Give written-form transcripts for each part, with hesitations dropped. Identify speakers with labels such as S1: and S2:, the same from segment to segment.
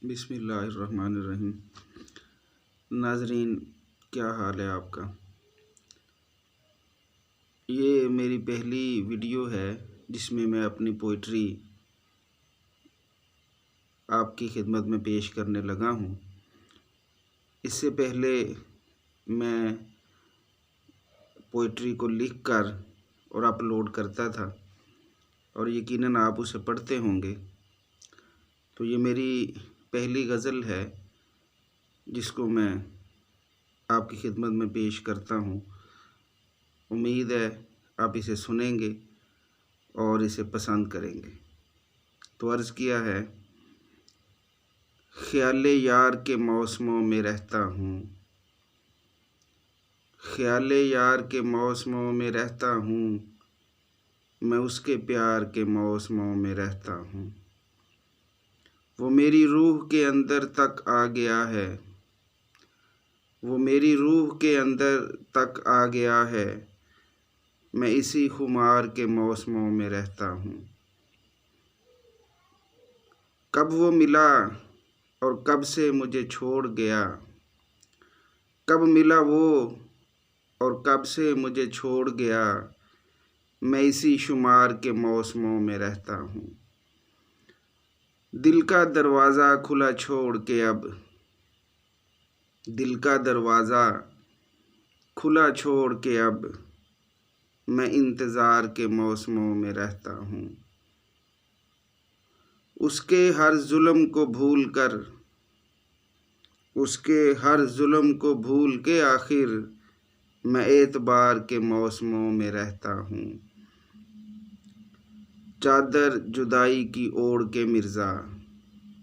S1: بسم اللہ الرحمن الرحیم۔ ناظرین، کیا حال ہے آپ کا؟ یہ میری پہلی ویڈیو ہے جس میں میں اپنی پوئٹری آپ کی خدمت میں پیش کرنے لگا ہوں۔ اس سے پہلے میں پوئٹری کو لکھ کر اور اپلوڈ کرتا تھا، اور یقیناً آپ اسے پڑھتے ہوں گے۔ تو یہ میری پہلی غزل ہے جس کو میں آپ کی خدمت میں پیش کرتا ہوں۔ امید ہے آپ اسے سنیں گے اور اسے پسند کریں گے۔ تو عرض کیا ہے: خیال یار کے موسموں میں رہتا ہوں، خیال یار کے موسموں میں رہتا ہوں، میں اس کے پیار کے موسموں میں رہتا ہوں۔ وہ میری روح کے اندر تک آ گیا ہے، وہ میری روح کے اندر تک آ گیا ہے، میں اسی خمار کے موسموں میں رہتا ہوں۔ کب وہ ملا اور کب سے مجھے چھوڑ گیا، کب ملا وہ اور کب سے مجھے چھوڑ گیا، میں اسی شمار کے موسموں میں رہتا ہوں۔ دل کا دروازہ کھلا چھوڑ کے اب، دل کا دروازہ کھلا چھوڑ کے اب، میں انتظار کے موسموں میں رہتا ہوں۔ اس کے ہر ظلم کو بھول کر، اس کے ہر ظلم کو بھول کے آخر میں اعتبار کے موسموں میں رہتا ہوں۔ چادر جدائی کی اوڑھ کے مرزا،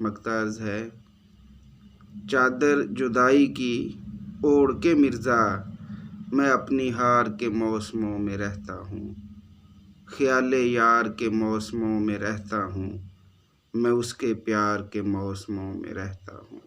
S1: مقطع عرض ہے: چادر جدائی کی اوڑھ کے مرزا، میں اپنی ہار کے موسموں میں رہتا ہوں۔ خیال یار کے موسموں میں رہتا ہوں، میں اس کے پیار کے موسموں میں رہتا ہوں۔